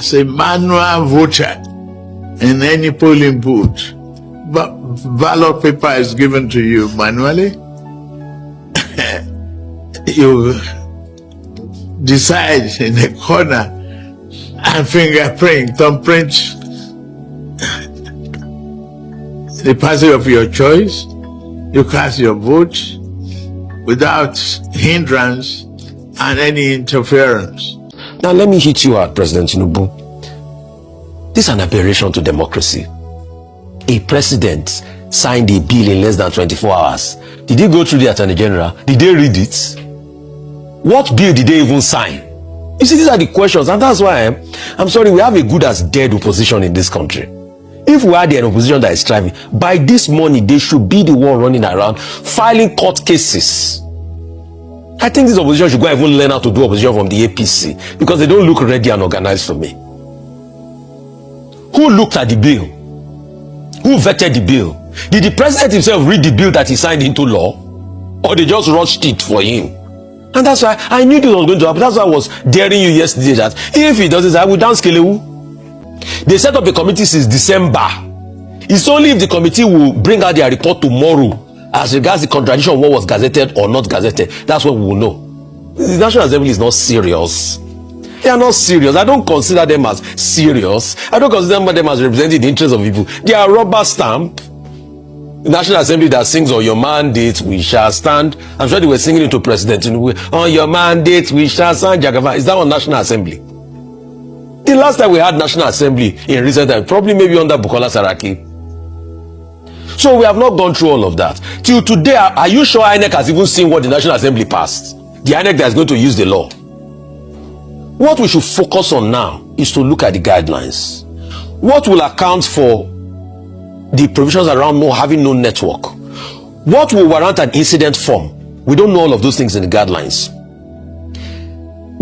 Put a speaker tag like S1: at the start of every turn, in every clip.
S1: as a manual voter in any polling booth, but ballot paper is given to you manually. You decide in the corner and thumbprint the party of your choice. You cast your vote without hindrance and any interference.
S2: Now let me hit you at President Tinubu. This is an aberration to democracy. A president signed a bill in less than 24 hours. Did he go through the Attorney General? Did they read it? What bill did they even sign? You see, these are the questions, and that's why I'm sorry, we have a good as dead opposition in this country. If we had an opposition that is striving, by this morning they should be the one running around filing court cases. I think this opposition should go and even learn how to do opposition from the APC, because they don't look ready and organized for me. Who looked at the bill? Who vetted the bill? Did the president himself read the bill that he signed into law? Or they just rushed it for him? And that's why I knew this was going to happen. That's why I was daring you yesterday that if he does this, I will dance Kelewu. They set up a committee since December. It's only if the committee will bring out their report tomorrow as regards the contradiction of what was gazetted or not gazetted. That's what we will know. The National Assembly is not serious. They are not serious. I don't consider them as serious. I don't consider them as representing the interests of people. They are rubber stamp. The National Assembly that sings on your mandate we shall stand. I'm sure they were singing it to President Tinubu. On your mandate we shall stand. Jagava. Is that on National Assembly? The last time we had National Assembly in recent time, probably maybe under Bukola Saraki. So we have not gone through all of that. Till today, are you sure INEC has even seen what the National Assembly passed? The INEC that is going to use the law. What we should focus on now is to look at the guidelines. What will account for the provisions around having no network? What will warrant an incident form? We don't know all of those things in the guidelines.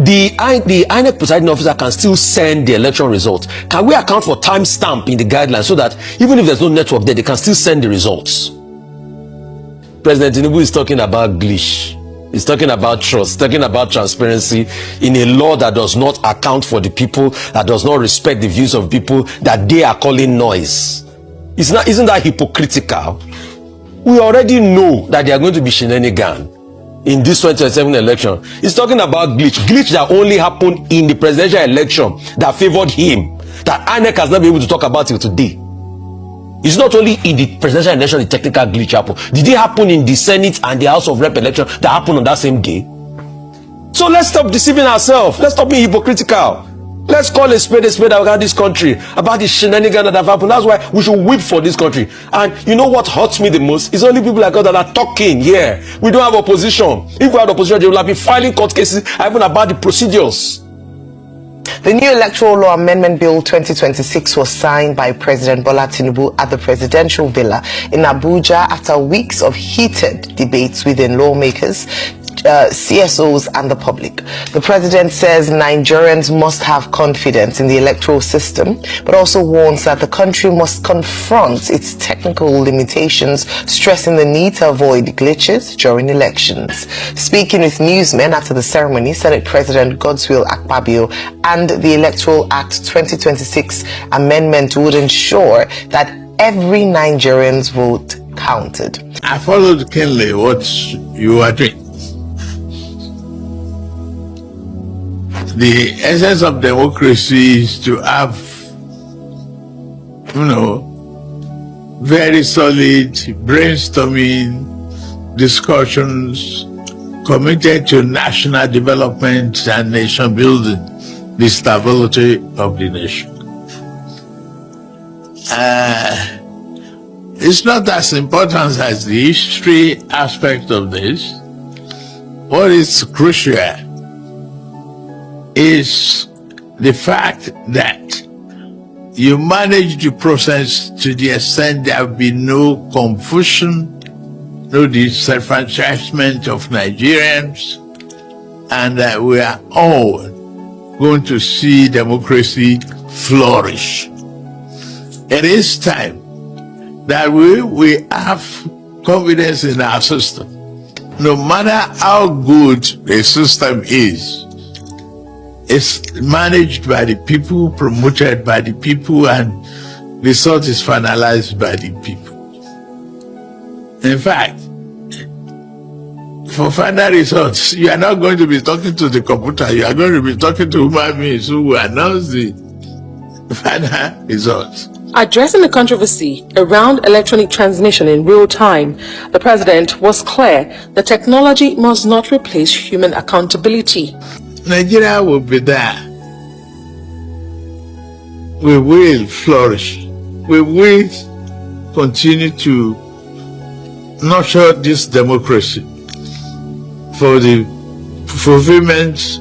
S2: The INEC presiding officer can still send the election results. Can we account for timestamp in the guidelines so that even if there's no network there, they can still send the results? President Tinubu is talking about glitch. He's talking about trust, talking about transparency in a law that does not account for the people, that does not respect the views of people, that they are calling noise. Isn't that hypocritical? We already know that they are going to be shenanigans in this 2027 election. He's talking about glitch that only happened in the presidential election that favored him, that INEC has not been able to talk about till today. It's not only in the presidential election the technical glitch happened. Did it happen in the Senate and the House of Rep election that happened on that same day? So let's stop deceiving ourselves. Let's stop being hypocritical. Let's call a spade about this country, about the shenanigans that have happened. That's why we should weep for this country. And you know what hurts me the most? It's only people like us that are talking here. We don't have opposition. If we had opposition, they will have been filing court cases even about the procedures.
S3: The new Electoral Law Amendment Bill 2026 was signed by President Bola Tinubu at the Presidential Villa in Abuja after weeks of heated debates within lawmakers, CSOs and the public. The president says Nigerians must have confidence in the electoral system, but also warns that the country must confront its technical limitations, stressing the need to avoid glitches during elections. Speaking with newsmen after the ceremony, Senate President Godswill Akpabio and the Electoral Act 2026 amendment would ensure that every Nigerian's vote counted.
S1: I followed keenly what you are doing. The essence of democracy is to have, very solid brainstorming discussions committed to national development and nation building, the stability of the nation. It's not as important as the history aspect of this. What is crucial is the fact that you manage the process to the extent there will be no confusion, no disenfranchisement of Nigerians, and that we are all going to see democracy flourish. It is time that we have confidence in our system. No matter how good the system is, It's managed by the people, promoted by the people, and the result is finalized by the people. In fact, for final results, you are not going to be talking to the computer, you are going to be talking to human beings who will announce the final results.
S4: Addressing the controversy around electronic transmission in real time, the president was clear that technology must not replace human accountability.
S1: Nigeria will be there. We will flourish. We will continue to nurture this democracy for the fulfillment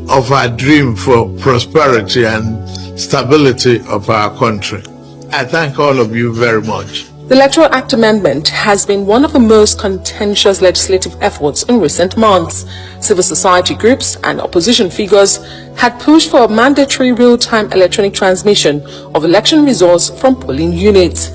S1: of our dream for prosperity and stability of our country. I thank all of you very much.
S4: The Electoral Act Amendment has been one of the most contentious legislative efforts in recent months. Civil society groups and opposition figures had pushed for a mandatory real-time electronic transmission of election results from polling units.